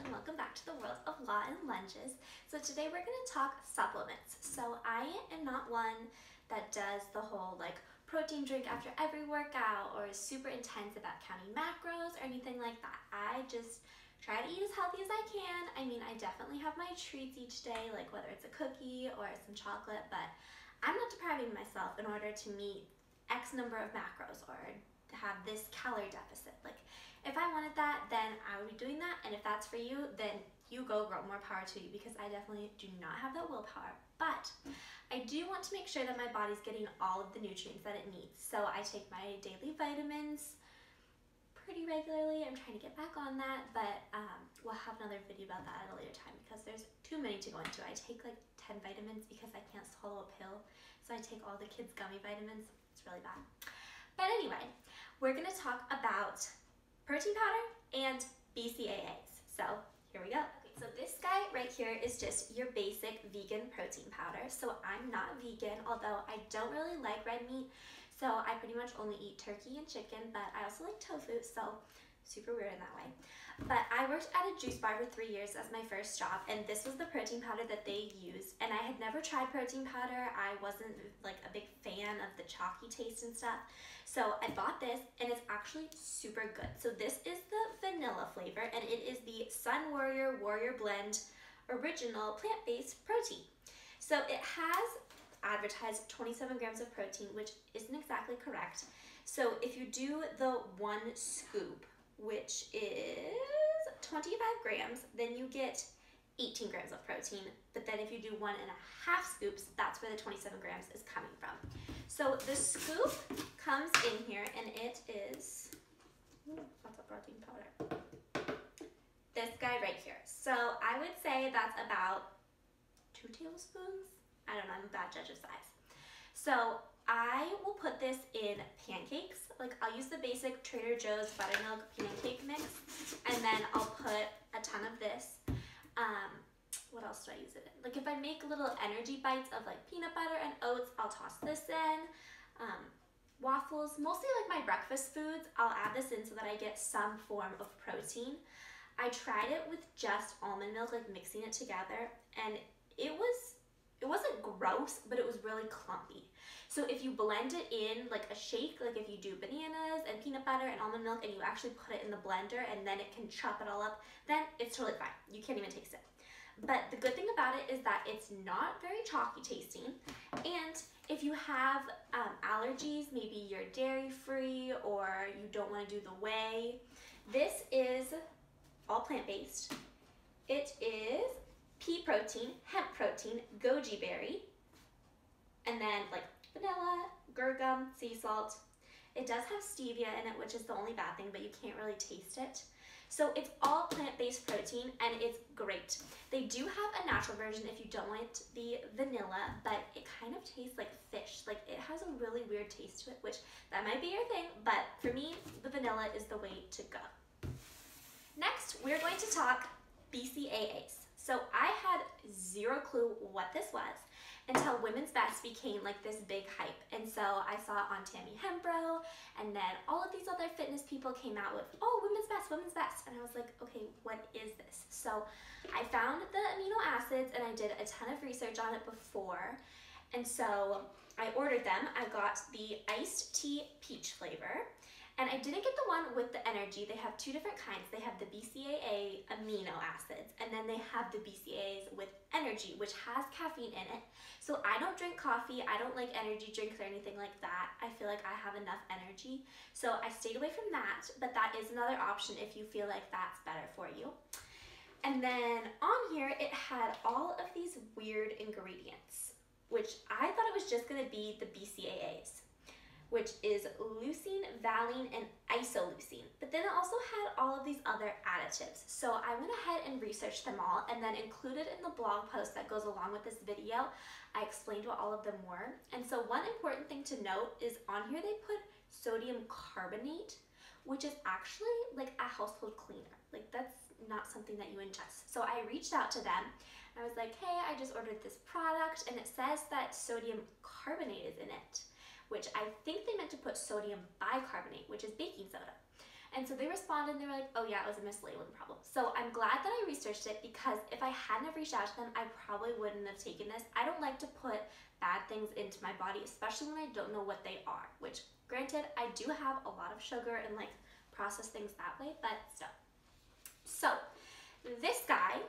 and welcome back to the world of law and lunges. So today we're going to talk supplements. So I am not one that does the whole protein drink after every workout or is super intense about counting macros or anything like that. I just try to eat as healthy as I can. I mean, I definitely have my treats each day, like whether it's a cookie or some chocolate, but I'm not depriving myself in order to meet X number of macros or to have this calorie deficit. Like, if I wanted that, then I would be doing that, and if that's for you, then you go, girl, more power to you, because I definitely do not have that willpower. But I do want to make sure that my body's getting all of the nutrients that it needs. So I take my daily vitamins pretty regularly. I'm trying to get back on that, but we'll have another video about that at a later time because there's too many to go into. I take like 10 vitamins because I can't swallow a pill, so I take all the kids' gummy vitamins. It's really bad. But anyway, we're going to talk about protein powder and BCAAs. So here we go. Okay, so this guy right here is just your basic vegan protein powder. So I'm not vegan, although I don't really like red meat. So I pretty much only eat turkey and chicken, but I also like tofu, so super weird in that way. But I worked at a juice bar for 3 years as my first job, and this was the protein powder that they used. And I had never tried protein powder. I wasn't like a big fan of the chalky taste and stuff. So I bought this, and it's actually super good. So this is the vanilla flavor, and it is the Sun Warrior Blend Original Plant-Based Protein. So it has advertised 27 grams of protein, which isn't exactly correct. So if you do the 1 scoop, which is 25 grams, then you get 18 grams of protein. But then if you do 1.5 scoops, that's where the 27 grams is coming from. So the scoop comes in here, and it is, that's a protein powder, this guy right here. So I would say that's about 2 tablespoons. I don't know, I'm a bad judge of size. So I will put this in pancakes. Like, I'll use the basic Trader Joe's buttermilk pancake mix, and then I'll put a ton of this. What else do I use it in? Like, if I make little energy bites of like peanut butter and oats, I'll toss this in. Waffles, mostly like my breakfast foods, I'll add this in so that I get some form of protein. I tried it with just almond milk, like mixing it together, and it wasn't gross, but it was really clumpy. So if you blend it in like a shake, like if you do bananas and peanut butter and almond milk and you actually put it in the blender and then it can chop it all up, then it's totally fine. You can't even taste it. But the good thing about it is that it's not very chalky tasting. And if you have allergies, maybe you're dairy free or you don't want to do the whey, this is all plant-based. It is pea protein, hemp protein, goji berry, and then like vanilla, gur gum, sea salt. It does have stevia in it, which is the only bad thing, but you can't really taste it. So it's all plant-based protein, and it's great. They do have a natural version if you don't want the vanilla, but it kind of tastes like fish. Like, it has a really weird taste to it, which that might be your thing, but for me, the vanilla is the way to go. Next, we're going to talk BCAAs. So I had zero clue what this was until Women's Best became like this big hype. And so I saw it on Tammy Hembro, and then all of these other fitness people came out with, oh, Women's Best, Women's Best. And I was like, okay, what is this? So I found the amino acids, and I did a ton of research on it before. And so I ordered them. I got the iced tea peach flavor. And I didn't get the one with the energy. They have 2 different kinds. They have the BCAA amino acids, and then they have the BCAAs with energy, which has caffeine in it. So I don't drink coffee. I don't like energy drinks or anything like that. I feel like I have enough energy. So I stayed away from that, but that is another option if you feel like that's better for you. And then on here, it had all of these weird ingredients, which I thought it was just gonna be the BCAAs, which is leucine, valine, and isoleucine. But then it also had all of these other additives. So I went ahead and researched them all, and then included in the blog post that goes along with this video, I explained what all of them were. And so one important thing to note is on here they put sodium carbonate, which is actually like a household cleaner. Like, that's not something that you ingest. So I reached out to them. I was like, hey, I just ordered this product, and it says that sodium carbonate is in it, which I think they meant to put sodium bicarbonate, which is baking soda. And so they responded and they were like, oh yeah, it was a mislabeling problem. So I'm glad that I researched it, because if I hadn't have reached out to them, I probably wouldn't have taken this. I don't like to put bad things into my body, especially when I don't know what they are, which granted, I do have a lot of sugar and like process things that way, but still. So this guy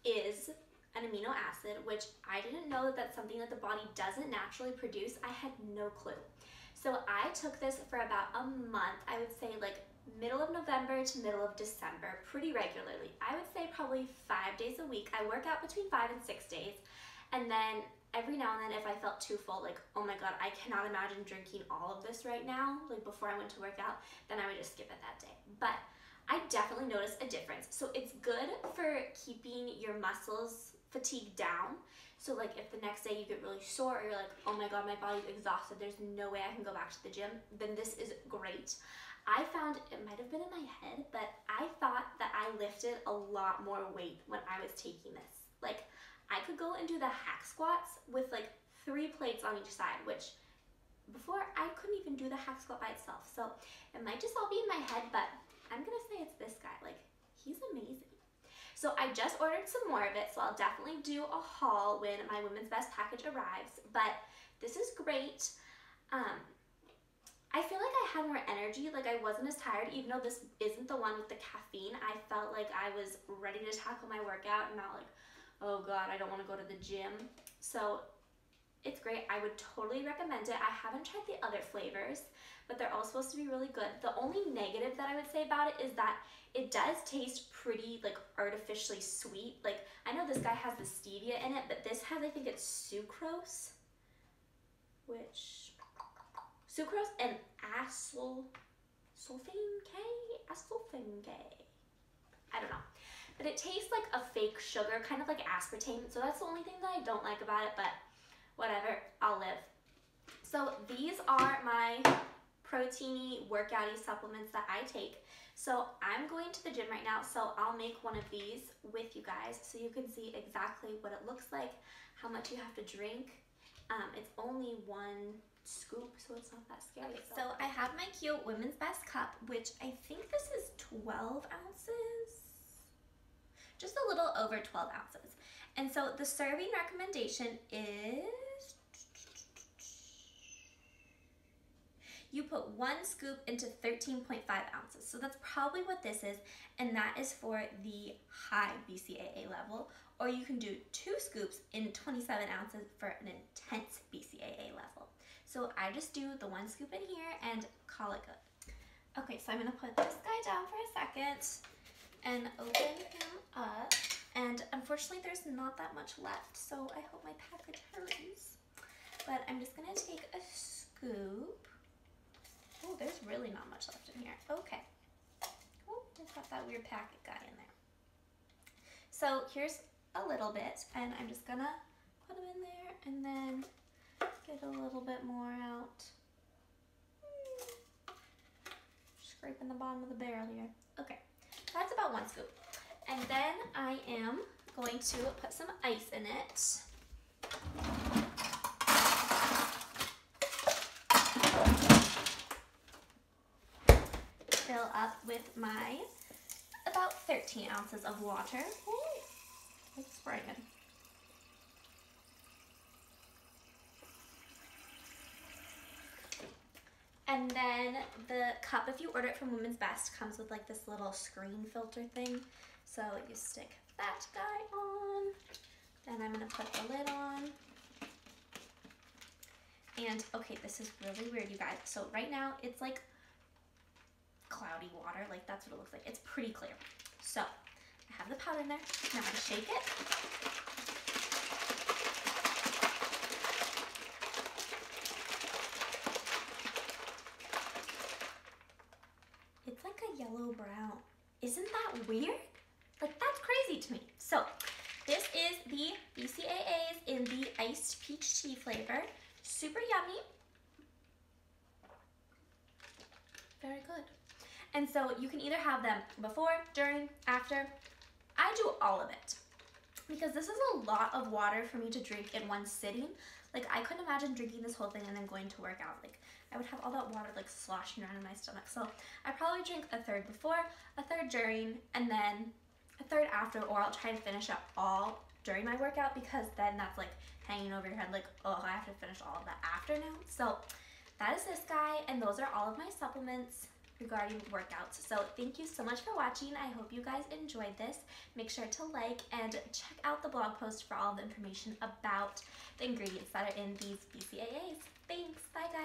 is an amino acid, which I didn't know that that's something that the body doesn't naturally produce. I had no clue. So I took this for about a month. I would say like middle of November to middle of December, pretty regularly. I would say probably 5 days a week. I work out between 5 and 6 days. And then every now and then, if I felt too full, like, oh my God, I cannot imagine drinking all of this right now, like before I went to work out, then I would just skip it that day. But I definitely noticed a difference. So it's good for keeping your muscles fatigue down. So like if the next day you get really sore, or you're like, oh my God, my body's exhausted, there's no way I can go back to the gym, then this is great. I found, it might have been in my head, but I thought that I lifted a lot more weight when I was taking this. Like I could go and do the hack squats with like 3 plates on each side, which before I couldn't even do the hack squat by itself. So it might just all be in my head, but I'm gonna say it's this guy. Like, he's amazing. So I just ordered some more of it, so I'll definitely do a haul when my Women's Best package arrives, but this is great. I feel like I had more energy, like I wasn't as tired, even though this isn't the one with the caffeine. I felt like I was ready to tackle my workout and not like, oh God, I don't want to go to the gym. So it's great. I would totally recommend it. I haven't tried the other flavors, but they're all supposed to be really good. The only negative that I would say about it is that it does taste pretty like artificially sweet. Like I know this guy has the stevia in it, but this has, I think it's sucrose, sucrose and sulfame K. I don't know. But it tastes like a fake sugar, kind of like aspartame. So that's the only thing that I don't like about it, but whatever, I'll live. So these are my proteiny workouty supplements that I take. So I'm going to the gym right now, so I'll make one of these with you guys so you can see exactly what it looks like, how much you have to drink. It's only 1 scoop, so it's not that scary. Okay, so I have my cute Women's Best cup, which I think this is 12 ounces. Just a little over 12 ounces. And so the serving recommendation is you put 1 scoop into 13.5 ounces. So that's probably what this is, and that is for the high BCAA level, or you can do 2 scoops in 27 ounces for an intense BCAA level. So I just do the 1 scoop in here and call it good. Okay, so I'm gonna put this guy down for a second and open him up. And unfortunately there's not that much left, so I hope my package hurries. But I'm just gonna take a scoop. Oh, there's really not much left in here. Okay. Oh, I've got that weird packet guy in there. So here's a little bit, and I'm just gonna put them in there and then get a little bit more out. Scraping the bottom of the barrel here. Okay, that's about 1 scoop. And then I am going to put some ice in it. Fill up with my about 13 ounces of water. Ooh, it's spraying. And then the cup, if you order it from Women's Best, comes with like this little screen filter thing. So you stick that guy on, then I'm gonna put the lid on. And okay, this is really weird, you guys. So right now it's like cloudy water, like that's what it looks like. It's pretty clear. So I have the powder in there. Now I'm gonna shake it. It's like a yellow brown. Isn't that weird? Like, that's crazy to me. So this is the BCAAs in the iced peach tea flavor. Super yummy. Very good. And so you can either have them before, during, after. I do all of it. because this is a lot of water for me to drink in one sitting. Like, I couldn't imagine drinking this whole thing and then going to work out. Like, I would have all that water like sloshing around in my stomach. So I probably drink a third before, a third during, and then a third after, or I'll try to finish up all during my workout, because then that's like hanging over your head like, oh, I have to finish all of that after now. So that is this guy, and those are all of my supplements regarding workouts. So thank you so much for watching. I hope you guys enjoyed this. Make sure to like and check out the blog post for all the information about the ingredients that are in these BCAAs. Thanks, bye guys.